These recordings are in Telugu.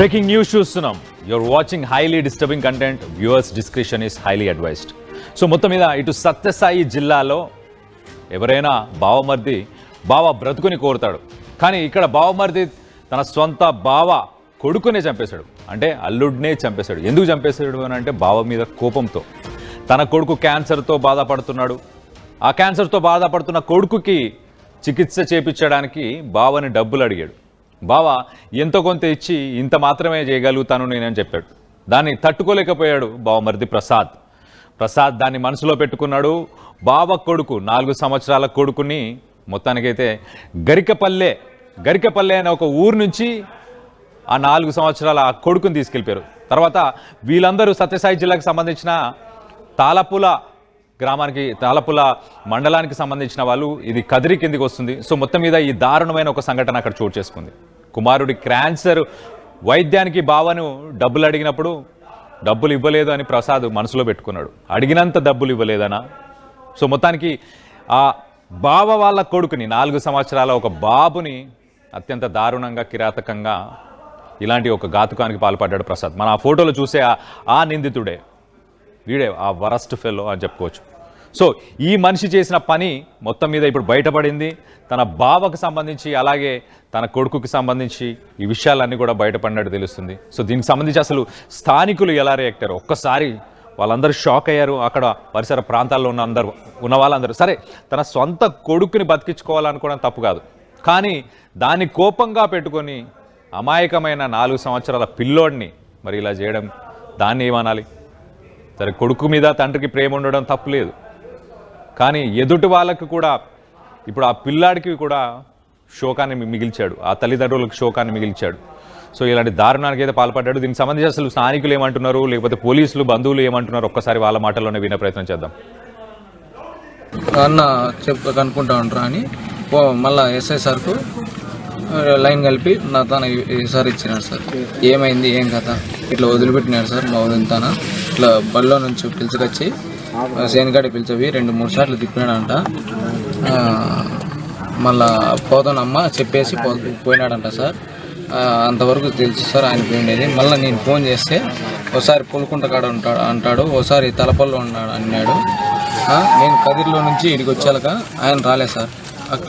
బ్రేకింగ్ న్యూస్ చూస్తున్నాం. You're watching highly disturbing content. Viewers description is highly advised. So మొత్తం మీద ఇటు సత్యసాయి జిల్లాలో ఎవరైనా బావ బ్రతుకుని కోరుతాడు, కానీ ఇక్కడ బావమర్ది తన సొంత బావ కొడుకునే చంపేశాడు. అంటే అల్లుడినే చంపేశాడు. ఎందుకు చంపేశాడు అని అంటే బావ మీద కోపంతో. తన కొడుకు క్యాన్సర్తో బాధపడుతున్నాడు. ఆ క్యాన్సర్తో బాధపడుతున్న కొడుకుకి చికిత్స చేయించడానికి బావని డబ్బులు అడిగాడు. బావ ఎంతో కొంత ఇచ్చి ఇంత మాత్రమే చేయగలుగుతాను నేనని చెప్పాడు. దాన్ని తట్టుకోలేకపోయాడు బావమర్ది ప్రసాద్ దాన్ని మనసులో పెట్టుకున్నాడు. బావ కొడుకు 4 సంవత్సరాల కొడుకుని మొత్తానికైతే గరికపల్లె అనే ఒక ఊరు నుంచి ఆ 4 సంవత్సరాల ఆ కొడుకుని తీసుకెళ్ళిపోయారు. తర్వాత వీళ్ళందరూ సత్యసాయి జిల్లాకు సంబంధించిన తాళపుల మండలానికి సంబంధించిన వాళ్ళు. ఇది కదిరి కిందికి వస్తుంది. సో మొత్తం మీద ఈ దారుణమైన ఒక సంఘటన అక్కడ చోటు చేసుకుంది. కుమారుడి క్యాన్సర్ వైద్యానికి బావను డబ్బులు అడిగినప్పుడు డబ్బులు ఇవ్వలేదు అని ప్రసాద్ మనసులో పెట్టుకున్నాడు. అడిగినంత డబ్బులు ఇవ్వలేదనా. సో మొత్తానికి ఆ బావ వాళ్ళ కొడుకుని 4 సంవత్సరాల ఒక బాబుని అత్యంత దారుణంగా కిరాతకంగా ఇలాంటి ఒక ఘాతుకానికి పాల్పడ్డాడు ప్రసాద్. మన ఆ ఫోటోలో చూసే ఆ నిందితుడే వీడే ఆ వరస్ట్ ఫెలో అని చెప్పుకోవచ్చు. సో ఈ మనిషి చేసిన పని మొత్తం మీద ఇప్పుడు బయటపడింది. తన బావకు సంబంధించి అలాగే తన కొడుకుకి సంబంధించి ఈ విషయాలన్నీ కూడా బయటపడినట్టు తెలుస్తుంది. సో దీనికి సంబంధించి అసలు స్థానికులు ఎలా రియాక్ట్ అయ్యారు ఒక్కసారి వాళ్ళందరూ షాక్ అయ్యారు. అక్కడ పరిసర ప్రాంతాల్లో ఉన్న వాళ్ళందరూ సరే తన సొంత కొడుకుని బతికించుకోవాలనుకోవడం తప్పు కాదు, కానీ దాన్ని కోపంగా పెట్టుకొని అమాయకమైన 4 సంవత్సరాల పిల్లోడిని మరి ఇలా చేయడం దాన్ని ఏమనాలి? సరే కొడుకు మీద తండ్రికి ప్రేమ ఉండడం తప్పులేదు, కానీ ఎదుటి వాళ్ళకు కూడా ఇప్పుడు ఆ పిల్లాడికి కూడా శోకాన్ని మిగిల్చాడు, ఆ తల్లిదండ్రులకు శోకాన్ని మిగిల్చాడు. సో ఇలాంటి దారుణానికి అయితే పాల్పడ్డాడు. దీనికి సంబంధించి అసలు స్థానికులు ఏమంటున్నారు, లేకపోతే పోలీసులు బంధువులు ఏమంటున్నారు ఒక్కసారి వాళ్ళ మాటల్లోనే వినే ప్రయత్నం చేద్దాం. అన్న కనుక్కుంటా ఉంటారా అని మళ్ళీ ఎస్ఐ సార్కు లైన్ కలిపి నా తన సార్ ఇచ్చినాడు. సార్ ఏమైంది ఏం కథ ఇట్లా వదిలిపెట్టినాడు సార్ మా వదిలితాన ఇట్లా బల్లో నుంచి పిలుచుకొచ్చి సేనికాడి పిలిచవి 2-3 సార్లు తిప్పినాడంట. మళ్ళా పోతానమ్మ చెప్పేసి పోయినాడంట సార్. అంతవరకు తెలుసు సార్ ఆయన పోయిండేది. మళ్ళీ నేను ఫోన్ చేస్తే ఒకసారి పులుకుంట కాడ అంటాడు, ఒకసారి తలపల్లో ఉన్నాడు అన్నాడు. నేను కదిరిలో నుంచి ఇడికి వచ్చాక ఆయన రాలేదు సార్,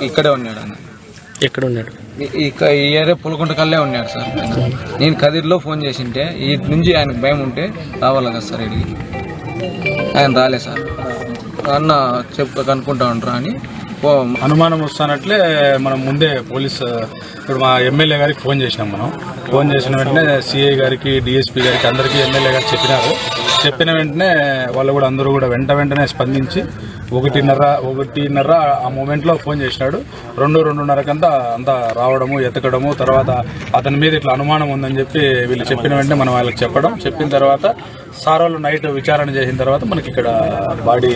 ఇక్కడే ఉన్నాడు. ఆయన ఎక్కడ ఉన్నాడు? ఈ ఏరియా పులుకుంట కల్లే ఉన్నాడు సార్. నేను కదిరిలో ఫోన్ చేసింటే ఇటు నుంచి ఆయనకు భయం ఉంటే రావాలి కదా సార్ ఇడికి. ఆయన రాలేదు సార్. అన్న కనుక్కుంటా ఉంటారా అని అనుమానం వస్తానట్లే మనం ముందే ఇప్పుడు మా ఎమ్మెల్యే గారికి ఫోన్ చేసినాం. ఫోన్ చేసిన వెంటనే సిఐ గారికి, డిఎస్పీ గారికి అందరికీ ఎమ్మెల్యే గారు చెప్పిన వెంటనే వాళ్ళు కూడా అందరూ కూడా వెంటనే స్పందించి 1:30 ఆ మూమెంట్లో ఫోన్ చేసినాడు. 2:30కంతా అంతా రావడము, ఎతకడము, తర్వాత అతని మీద ఇట్లా అనుమానం ఉందని చెప్పి వీళ్ళు చెప్పిన వెంటనే మనం వాళ్ళకి చెప్పిన తర్వాత సార్ వాళ్ళు నైట్ విచారణ చేసిన తర్వాత మనకి ఇక్కడ బాడీ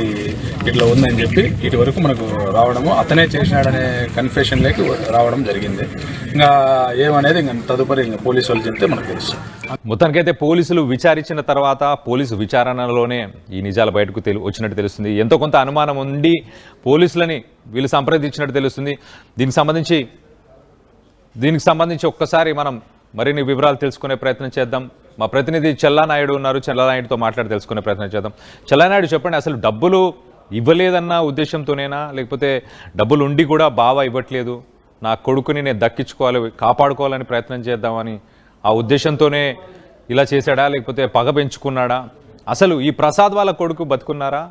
ఇట్లా ఉందని చెప్పి ఇటు వరకు మనకు రావడము, అతనే చేసినాడనే కన్ఫెషన్లోకి రావడం జరిగింది. ఇంకా ఏమనేది ఇంకా తదుపరి ఇంకా పోలీసు వాళ్ళు చెప్తే మనకు తెలుసు. మొత్తానికైతే పోలీసులు విచారించిన తర్వాత పోలీసు విచారణలోనే ఈ నిజాలు బయటకు వచ్చినట్టు తెలుస్తుంది. ఎంతో కొంత అనుమానం ఉండి పోలీసులని వీళ్ళు సంప్రదించినట్టు తెలుస్తుంది. దీనికి సంబంధించి ఒక్కసారి మనం మరిన్ని వివరాలు తెలుసుకునే ప్రయత్నం చేద్దాం. మా ప్రతినిధి చెల్లానాయుడు ఉన్నారు. చెల్లానాయుడుతో మాట్లాడి తెలుసుకునే ప్రయత్నం చేద్దాం. చెల్లానాయుడు చెప్పండి, అసలు డబ్బులు ఇవ్వలేదన్న ఉద్దేశంతోనేనా, లేకపోతే డబ్బులు ఉండి కూడా బావ ఇవ్వట్లేదు, నా కొడుకుని నేను దక్కించుకోవాలి, కాపాడుకోవాలని ప్రయత్నం చేద్దామని ఆ ఉద్దేశంతోనే ఇలా చేశాడా, లేకపోతే పగ పెంచుకున్నాడా? అసలు ఈ ప్రసాద్ వాళ్ళ కొడుకు బతుకున్నారా?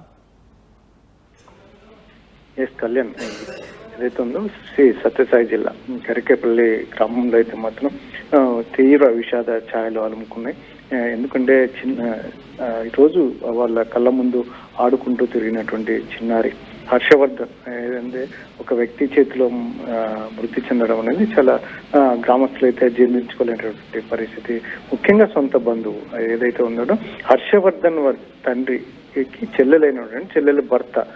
కళ్యాణ్ ఏదైతే ఉందో శ్రీ సత్యసాయి జిల్లా కరికేపల్లి గ్రామంలో అయితే మాత్రం తీవ్ర విషాద ఛాయలు అలుముకున్నాయి. ఎందుకంటే ఈరోజు వాళ్ళ కళ్ళ ముందు ఆడుకుంటూ తిరిగినటువంటి చిన్నారి హర్షవర్ధన్ ఏదంటే ఒక వ్యక్తి చేతిలో మృతి చెందడం అనేది చాలా గ్రామస్తులు అయితే జీర్ణించుకోలేనటువంటి పరిస్థితి. ముఖ్యంగా సొంత బంధువు ఏదైతే ఉందో హర్షవర్ధన్ తండ్రికి చెల్లెలైనటువంటి చెల్లెల భర్త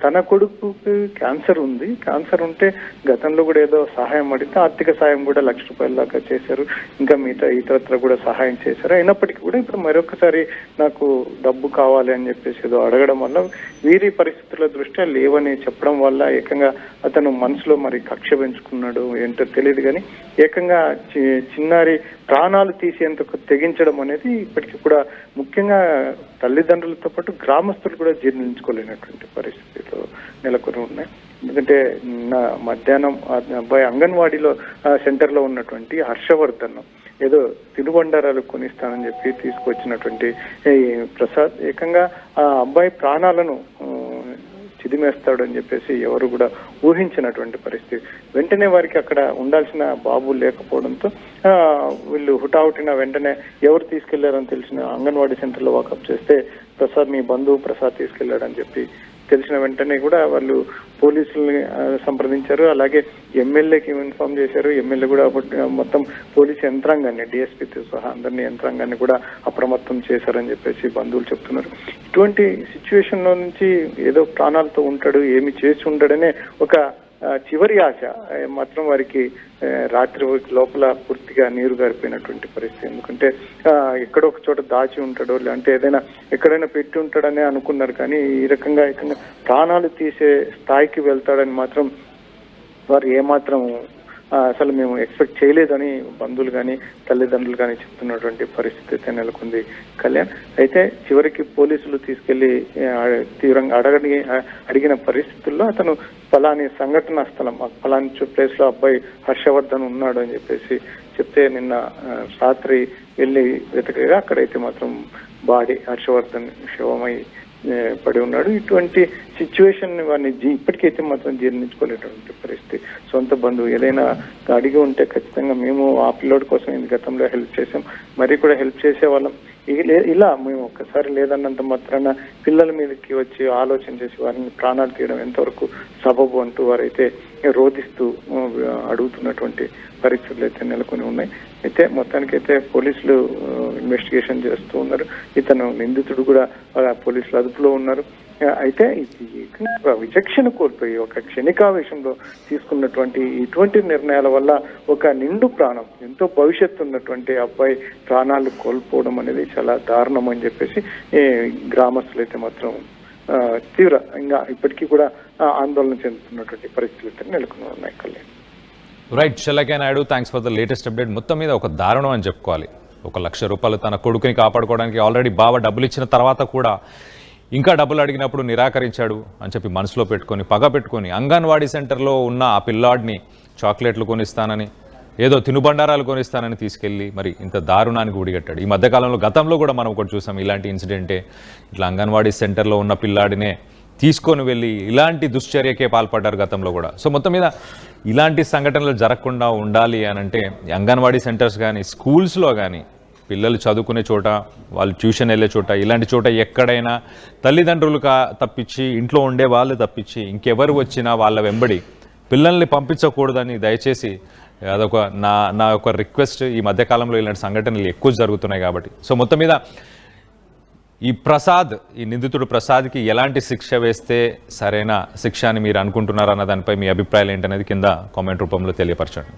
తన కొడుకుకి క్యాన్సర్ ఉంది. క్యాన్సర్ ఉంటే గతంలో కూడా ఏదో సహాయం అడిగితే ఆర్థిక సాయం కూడా ₹1,00,000 దాకా చేశారు. ఇంకా మిగతా ఇతరత్ర కూడా సహాయం చేశారు. అయినప్పటికీ కూడా ఇప్పుడు మరొకసారి నాకు డబ్బు కావాలి అని చెప్పేసి ఏదో అడగడం వల్ల వీరి పరిస్థితుల దృష్ట్యా లేవని చెప్పడం వల్ల ఏకంగా అతను మనసులో మరి కక్ష పెంచుకున్నాడు ఏంటో తెలియదు, కానీ ఏకంగా చిన్నారి ప్రాణాలు తీసేందుకు తెగించడం అనేది ఇప్పటికీ కూడా ముఖ్యంగా తల్లిదండ్రులతో పాటు గ్రామస్తులు కూడా జీర్ణించుకోలేనటువంటి పరిస్థితులు నెలకొని ఉన్నాయి. ఎందుకంటే మధ్యాహ్నం అబ్బాయి అంగన్వాడీలో సెంటర్లో ఉన్నటువంటి హర్షవర్ధన్ ఏదో తినుబండారాలు కొనిస్తానని చెప్పి తీసుకొచ్చినటువంటి ప్రసాద్ ఏకంగా ఆ అబ్బాయి ప్రాణాలను చిదిమేస్తాడు అని చెప్పేసి ఎవరు కూడా ఊహించినటువంటి పరిస్థితి. వెంటనే వారికి అక్కడ ఉండాల్సిన బాబు లేకపోవడంతో వీళ్ళు హుటాహుటిన వెంటనే ఎవరు తీసుకెళ్లారని తెలిసిన అంగన్వాడీ సెంటర్లో వాకప్ చేస్తే ప్రసాద్ మీ బంధువు ప్రసాద్ తీసుకెళ్లాడని చెప్పి తెలిసిన వెంటనే కూడా వాళ్ళు పోలీసుల్ని సంప్రదించారు. అలాగే ఎమ్మెల్యేకి ఇన్ఫార్మ్ చేశారు. ఎమ్మెల్యే కూడా మొత్తం పోలీసు యంత్రాంగాన్ని డిఎస్పీతో సహా అందరినీ యంత్రాంగాన్ని కూడా అప్రమత్తం చేశారని చెప్పేసి బంధువులు చెప్తున్నారు. ఇటువంటి సిచ్యువేషన్ లో నుంచి ఏదో ప్రాణాలతో ఉంటాడు, ఏమి చేసి ఉంటాడనే ఒక చివరి ఆశ మాత్రం వారికి రాత్రి లోపల పూర్తిగా నీరు గారిపోయినటువంటి పరిస్థితి. ఎందుకంటే ఎక్కడో ఒక చోట దాచి ఉంటాడో లేదంటే ఏదైనా ఎక్కడైనా పెట్టి ఉంటాడనే అనుకున్నారు, కానీ ఈ రకంగా ప్రాణాలు తీసే స్థాయికి వెళ్తాడని మాత్రం వారు ఏమాత్రం అసలు మేము ఎక్స్పెక్ట్ చేయలేదని బంధువులు కానీ తల్లిదండ్రులు కానీ చెప్తున్నటువంటి పరిస్థితి అయితే నెలకొంది కళ్యాణ్. అయితే చివరికి పోలీసులు తీసుకెళ్లి తీవ్రంగా అడిగిన పరిస్థితుల్లో అతను ఫలాని సంఘటన స్థలం ఫలాని ప్లేస్ లో అబ్బాయి హర్షవర్ధన్ ఉన్నాడు అని చెప్పేసి చెప్తే నిన్న రాత్రి వెళ్ళి వెతకగా అక్కడైతే మాత్రం బాడీ హర్షవర్ధన్ శవమై పడి ఉన్నాడు. ఇటువంటి సిచ్యువేషన్ వాడిని ఇప్పటికైతే మాత్రం జీర్ణించుకోలేటువంటి పరిస్థితి. సొంత బంధువు ఏదైనా అడిగి ఉంటే ఖచ్చితంగా మేము ఆ పిల్లోడి కోసం ఇది గతంలో హెల్ప్ చేసాం, మరీ కూడా హెల్ప్ చేసే వాళ్ళం. ఇలా మేము ఒక్కసారి లేదన్నంత మాత్రాన పిల్లల మీదకి వచ్చి ఆలోచన చేసి వారిని ప్రాణాలు తీయడం ఎంతవరకు సబబు అంటూ వారైతే రోధిస్తూ అడుగుతున్నటువంటి పరిస్థితులు అయితే నెలకొని ఉన్నాయి. అయితే మొత్తానికైతే పోలీసులు ఇన్వెస్టిగేషన్ చేస్తూ ఉన్నారు. ఇతను నిందితుడు కూడా పోలీసులు అదుపులో ఉన్నారు. అయితే విచక్షణ కోల్పోయి ఒక క్షణికావేశంలో తీసుకున్నటువంటి ఇటువంటి నిర్ణయాల వల్ల ఒక నిండు ప్రాణం ఎంతో భవిష్యత్తు ఉన్నటువంటి అబ్బాయి ప్రాణాలు కోల్పోవడం అనేది చాలా దారుణం అని చెప్పేసి గ్రామస్తులు అయితే మాత్రం తీవ్రంగా ఇప్పటికీ కూడా ఆందోళన చెందుతున్నటువంటి పరిస్థితులు నెలకొని ఉన్నాయి. Kalyan. Right, Salake Naidu, thanks for the latest update. మొత్తం మీద ఒక దారుణం అని చెప్పుకోవాలి. ₹1,00,000 తన కొడుకుని కాపాడుకోవడానికి ఆల్రెడీ బావ డబ్బులు ఇచ్చిన తర్వాత కూడా ఇంకా డబ్బులు అడిగినప్పుడు నిరాకరించాడు అని చెప్పి మనసులో పెట్టుకొని పగ పెట్టుకొని అంగన్వాడీ సెంటర్లో ఉన్న ఆ పిల్లాడిని చాక్లెట్లు కొనిస్తానని ఏదో తినుబండారాలు కొనిస్తానని తీసుకెళ్ళి మరి ఇంత దారుణానికి ఉడిగట్టాడు. ఈ మధ్యకాలంలో గతంలో కూడా మనం ఒకటి చూసాం, ఇలాంటి ఇన్సిడెంటే. ఇట్లా అంగన్వాడీ సెంటర్లో ఉన్న పిల్లాడినే తీసుకొని వెళ్ళి ఇలాంటి దుశ్చర్యకే పాల్పడ్డారు గతంలో కూడా. సో మొత్తం మీద ఇలాంటి సంఘటనలు జరగకుండా ఉండాలి అని అంటే అంగన్వాడీ సెంటర్స్ కానీ స్కూల్స్లో కానీ పిల్లలు చదువుకునే చోట వాళ్ళు ట్యూషన్ వెళ్ళే చోట ఇలాంటి చోట ఎక్కడైనా తల్లిదండ్రులు తప్పించి ఇంట్లో ఉండే వాళ్ళు తప్పించి ఇంకెవరు వచ్చినా వాళ్ళ వెంబడి పిల్లల్ని పంపించకూడదని దయచేసి అదొక నా ఒక రిక్వెస్ట్. ఈ మధ్యకాలంలో ఇలాంటి సంఘటనలు ఎక్కువ జరుగుతున్నాయి కాబట్టి. సో మొత్తం మీద ఈ నిందితుడు ప్రసాద్కి ఎలాంటి శిక్ష వేస్తే సరైన శిక్ష అని మీరు అనుకుంటున్నారన్న దానిపై మీ అభిప్రాయాలు ఏంటనేది కింద కామెంట్ రూపంలో తెలియపరచండి.